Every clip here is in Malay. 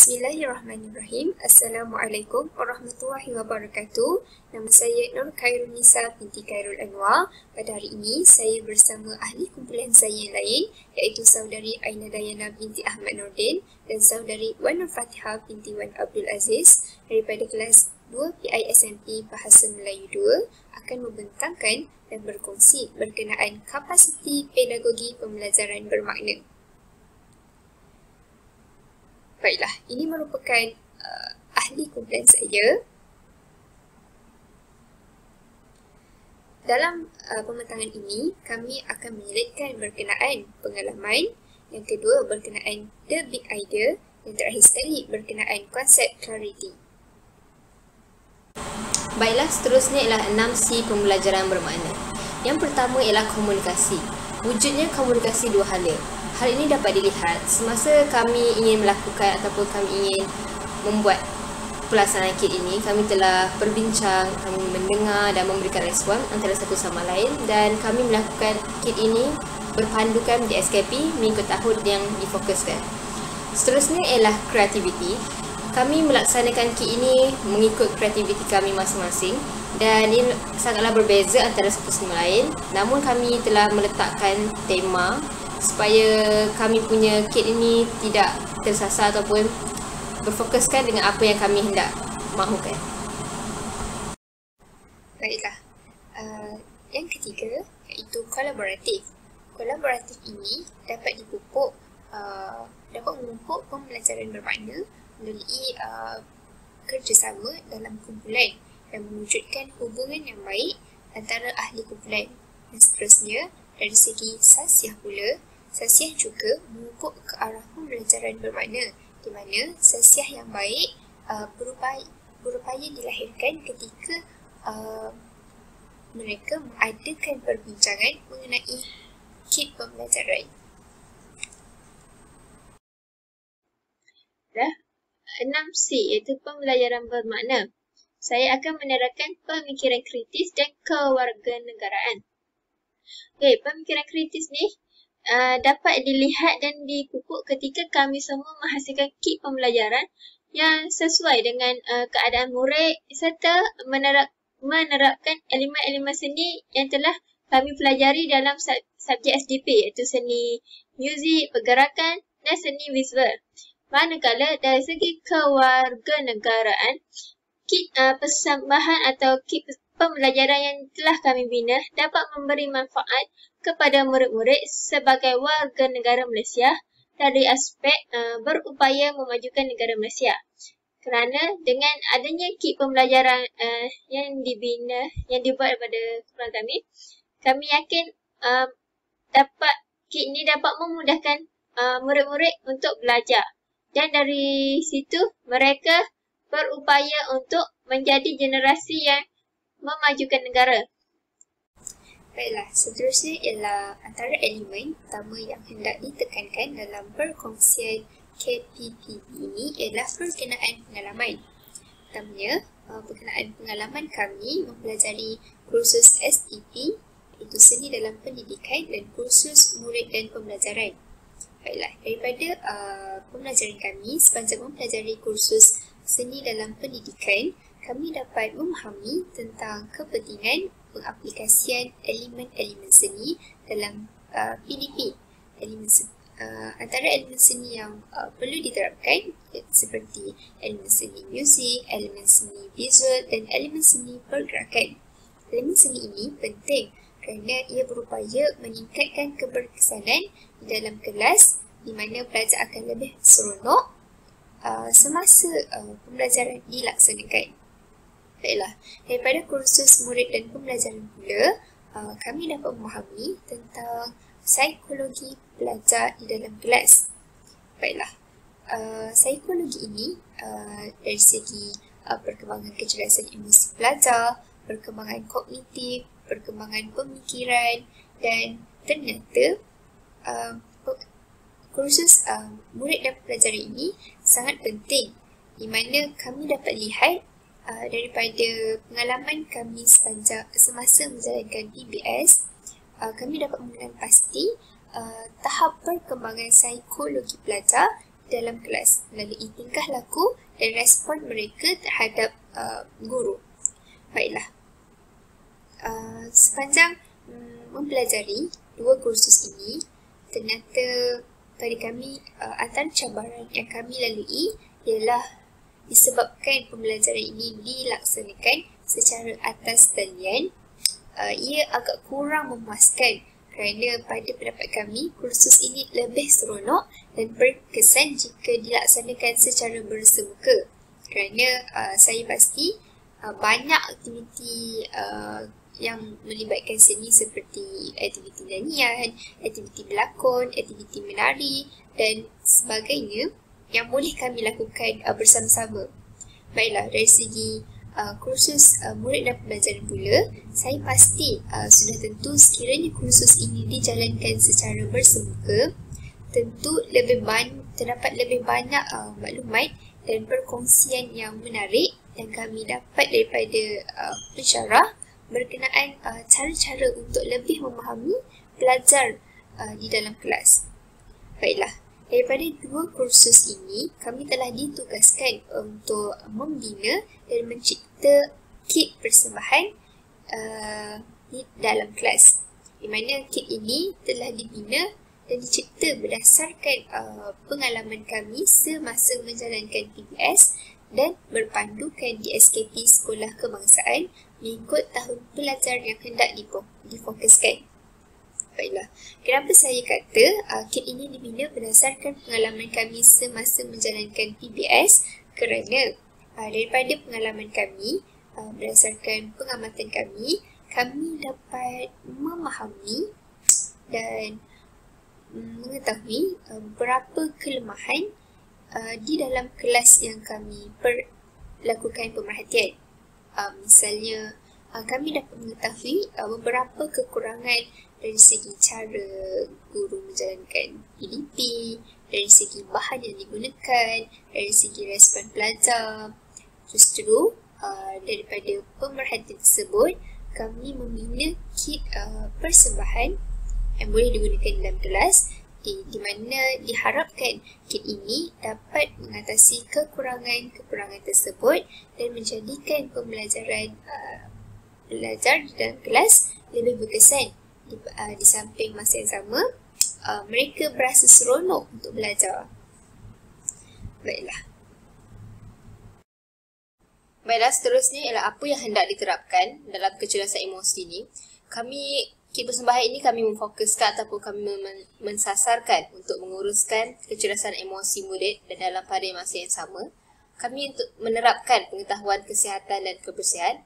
Bismillahirrahmanirrahim. Assalamualaikum warahmatullahi wabarakatuh. Nama saya Nur Khairul Nisa binti Khairul Anwar. Pada hari ini, saya bersama ahli kumpulan saya yang lain, iaitu saudari Aina Dayana binti Ahmad Nordin dan saudari Wan Nur Fatihah binti Wan Abdul Aziz daripada kelas 2 PISMP Bahasa Melayu 2 akan membentangkan dan berkongsi berkenaan kapasiti pedagogi pembelajaran bermakna. Baiklah, ini merupakan ahli kumpulan saya. Dalam pembentangan ini, kami akan menyelitkan berkenaan pengalaman, yang kedua berkenaan the big idea, yang terakhir sekali berkenaan konsep clarity. Baiklah, seterusnya ialah 6C pembelajaran bermakna. Yang pertama ialah komunikasi. Wujudnya komunikasi dua hala. Hal ini dapat dilihat semasa kami ingin melakukan ataupun kami ingin membuat pelaksanaan KIT ini, kami telah berbincang, kami mendengar dan memberikan respon antara satu sama lain, dan kami melakukan KIT ini berpandukan di SKP mengikut tahun yang difokuskan. Seterusnya ialah kreativiti. Kami melaksanakan KIT ini mengikut kreativiti kami masing-masing dan ini sangatlah berbeza antara satu sama lain. Namun kami telah meletakkan tema supaya kami punya KIT ini tidak tersasar ataupun berfokuskan dengan apa yang kami hendak mahukan. Baiklah, yang ketiga iaitu kolaboratif. Kolaboratif ini dapat dipupuk, dapat memupuk pembelajaran bermakna melalui kerjasama dalam kumpulan dan mewujudkan hubungan yang baik antara ahli kumpulan. Dan seterusnya, dari segi sasiah pula, sasiah juga memupuk ke arah pembelajaran bermakna, di mana sasiah yang baik berupaya dilahirkan ketika mereka mengadakan perbincangan mengenai KIT pembelajaran. 6C iaitu pembelajaran bermakna. Saya akan menerapkan pemikiran kritis dan kewarganegaraan. Okey, pemikiran kritis ni dapat dilihat dan dipupuk ketika kami semua menghasilkan KIT pembelajaran yang sesuai dengan keadaan murid serta menerapkan elemen-elemen seni yang telah kami pelajari dalam subjek SDP, iaitu seni muzik, pergerakan dan seni visual. Manakala dari segi kewarganegaraan, KIT persembahan atau KIT pembelajaran yang telah kami bina dapat memberi manfaat kepada murid-murid sebagai warga negara Malaysia dari aspek berupaya memajukan negara Malaysia. Kerana dengan adanya KIT pembelajaran yang dibina, yang dibuat daripada kumpulan kami yakin KIT ini dapat memudahkan murid-murid untuk belajar. Dan dari situ mereka berupaya untuk menjadi generasi yang memajukan negara. Baiklah, seterusnya ialah antara elemen utama yang hendak ditekankan dalam perkongsian KPPB ini ialah perkenaan pengalaman. Pertamanya, perkenaan pengalaman kami mempelajari kursus STP, iaitu Seni Dalam Pendidikan, dan kursus Murid dan Pembelajaran. Baiklah, daripada pembelajaran kami sepanjang mempelajari kursus Seni Dalam Pendidikan, kami dapat memahami tentang kepentingan pengaplikasian elemen-elemen seni dalam PDP. Antara elemen seni yang perlu diterapkan seperti elemen seni muzik, elemen seni visual dan elemen seni pergerakan. Elemen seni ini penting kerana ia berupaya meningkatkan keberkesanan di dalam kelas, di mana pelajar akan lebih seronok semasa pembelajaran dilaksanakan. Baiklah, daripada kursus murid dan pembelajaran pula, kami dapat memahami tentang psikologi pelajar di dalam kelas. Baiklah, psikologi ini dari segi perkembangan kecerdasan emosi pelajar, perkembangan kognitif, perkembangan pemikiran, dan ternyata kursus murid dan pelajar ini sangat penting, di mana kami dapat lihat daripada pengalaman kami semasa menjalankan PBS, kami dapat mengenal pasti tahap perkembangan psikologi pelajar dalam kelas melalui tingkah laku dan respon mereka terhadap guru. Baiklah, sepanjang mempelajari dua kursus ini, ternyata pada kami antara cabaran yang kami lalui ialah disebabkan pembelajaran ini dilaksanakan secara atas talian, ia agak kurang memuaskan kerana pada pendapat kami kursus ini lebih seronok dan berkesan jika dilaksanakan secara bersemuka. Kerana saya pasti banyak aktiviti yang melibatkan seni seperti aktiviti nyanyian, aktiviti berlakon, aktiviti menari dan sebagainya yang boleh kami lakukan bersama-sama. Baiklah, dari segi kursus murid dan pembelajaran pula, saya pasti sudah tentu sekiranya kursus ini dijalankan secara bersemuka, tentu terdapat lebih banyak maklumat dan perkongsian yang menarik yang kami dapat daripada pensyarah berkenaan cara-cara untuk lebih memahami pelajar di dalam kelas. Baiklah, daripada dua kursus ini, kami telah ditugaskan untuk membina dan mencipta kit persembahan di dalam kelas. Di mana kit ini telah dibina dan dicipta berdasarkan pengalaman kami semasa menjalankan PBS dan berpandukan di SKP Sekolah Kebangsaan mengikut tahun pelajar yang hendak difokuskan. Baiklah, kenapa saya kata kit ini dibina berdasarkan pengalaman kami semasa menjalankan PBS? Kerana daripada pengalaman kami, berdasarkan pengamatan kami dapat memahami dan mengetahui berapa kelemahan di dalam kelas yang kami lakukan pemerhatian. Misalnya, kami dapat mengetahui beberapa kekurangan dari segi cara guru menjalankan PDP, dari segi bahan yang digunakan, dari segi respon pelajar. Justru daripada pemerhatian tersebut, kami membina kit persembahan yang boleh digunakan dalam kelas, di mana diharapkan kit ini dapat mengatasi kekurangan-kekurangan tersebut dan menjadikan pembelajaran belajar di dalam kelas lebih berkesan. Di samping masa yang sama, mereka berasa seronok untuk belajar. Baiklah, seterusnya ialah apa yang hendak diterapkan dalam kecerdasan emosi ini. Kit persembahan ini kami memfokuskan ataupun kami mensasarkan untuk menguruskan kecerdasan emosi murid dan dalam pada masa yang sama, kami untuk menerapkan pengetahuan kesihatan dan kebersihan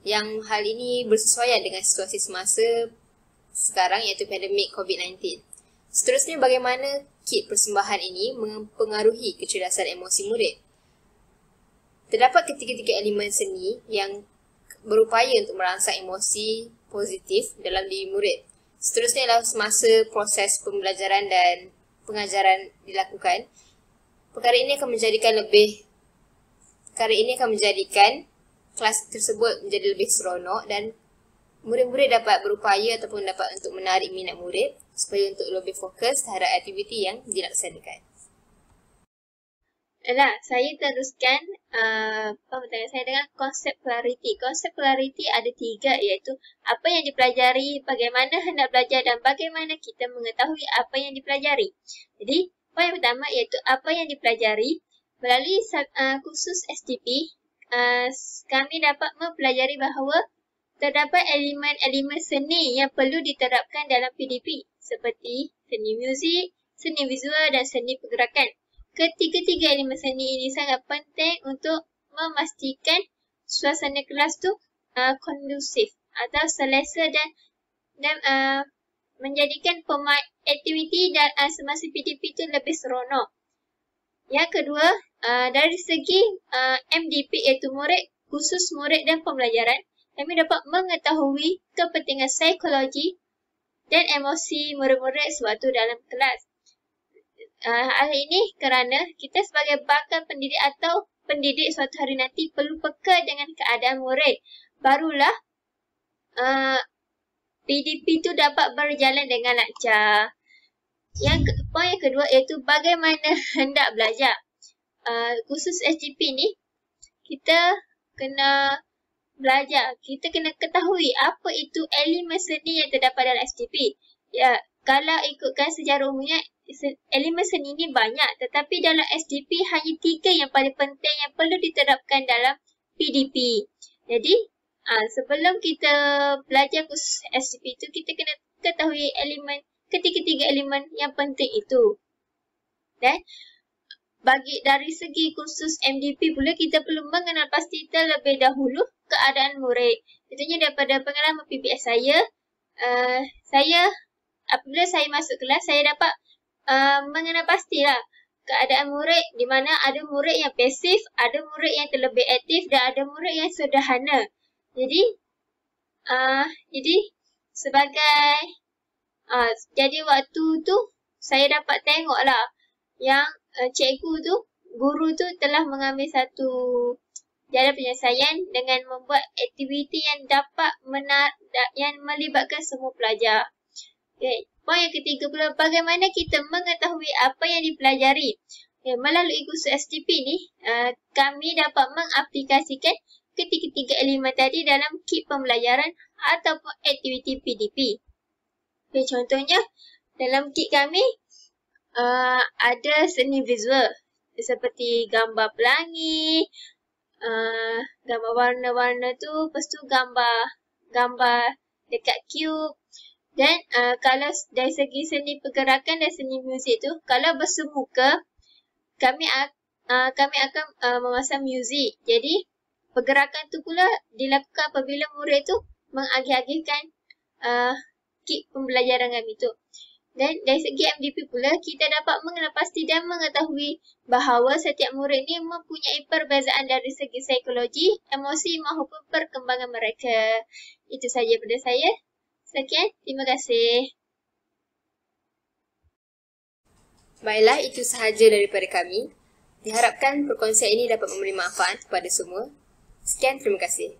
yang hal ini bersesuaian dengan situasi semasa sekarang iaitu pandemik COVID-19. Seterusnya, bagaimana kit persembahan ini mempengaruhi kecerdasan emosi murid? Terdapat ketiga-tiga elemen seni yang berupaya untuk merangsang emosi positif dalam diri murid. Seterusnya adalah semasa proses pembelajaran dan pengajaran dilakukan. Perkara ini akan menjadikan kelas tersebut menjadi lebih seronok dan murid-murid dapat berupaya ataupun dapat untuk menarik minat murid supaya untuk lebih fokus terhadap aktiviti yang dilaksanakan. Saya teruskan pembelajaran saya dengan konsep clarity. Konsep clarity ada 3, iaitu apa yang dipelajari, bagaimana hendak belajar dan bagaimana kita mengetahui apa yang dipelajari. Jadi, poin pertama iaitu apa yang dipelajari. Melalui kursus STP, kami dapat mempelajari bahawa terdapat elemen-elemen seni yang perlu diterapkan dalam PDP seperti seni muzik, seni visual dan seni pergerakan. Ketiga-tiga elemen seni ini sangat penting untuk memastikan suasana kelas tu kondusif atau selesa dan menjadikan aktiviti dan semasa PDP itu lebih seronok. Yang kedua, dari segi MDP iaitu khusus murid dan pembelajaran, kami dapat mengetahui kepentingan psikologi dan emosi murid-murid sewaktu dalam kelas. Hal ini kerana kita sebagai bakal pendidik atau pendidik suatu hari nanti perlu peka dengan keadaan murid. Barulah PDP itu dapat berjalan dengan lancar. Poin yang kedua iaitu bagaimana hendak belajar. Khusus SGP ni, kita kena belajar. Kita kena ketahui apa itu elemen seni yang terdapat dalam SGP. Ya, kalau ikutkan sejarah umumnya, elemen seni ni banyak. Tetapi dalam SGP hanya 3 yang paling penting yang perlu diterapkan dalam PDP. Jadi, sebelum kita belajar khusus SGP itu, kita kena ketahui ketiga-tiga elemen yang penting itu. Dan dari segi khusus MDP pula, kita perlu mengenal pasti terlebih dahulu keadaan murid. Contohnya daripada pengalaman PBS saya, apabila saya masuk kelas, saya dapat mengenal pastilah keadaan murid, di mana ada murid yang pasif, ada murid yang terlebih aktif dan ada murid yang sederhana. Jadi jadi waktu tu saya dapat tengoklah yang guru tu telah mengambil satu jalan penyelesaian dengan membuat aktiviti yang dapat yang melibatkan semua pelajar. Okay. Poin yang ketiga pula, bagaimana kita mengetahui apa yang dipelajari. Okay. Melalui khusus SGP ni, kami dapat mengaplikasikan ketiga-tiga elemen tadi dalam kit pembelajaran ataupun aktiviti PDP. Okay, contohnya, dalam kit kami, ada seni visual seperti gambar pelangi, gambar warna-warna tu, lepas tu gambar dekat cube. Dan kalau dari segi seni pergerakan dan seni muzik tu, kalau bersemuka, kami akan memasang muzik. Jadi pergerakan tu pula dilakukan apabila murid tu mengagih-agihkan kit pembelajaran kami tu. Dan dari segi MDP pula, kita dapat mengenal pasti dan mengetahui bahawa setiap murid ni mempunyai perbezaan dari segi psikologi, emosi maupun perkembangan mereka. Itu saja pada saya. Sekian, terima kasih. Baiklah, itu sahaja daripada kami. Diharapkan perkongsian ini dapat memberi manfaat kepada semua. Sekian, terima kasih.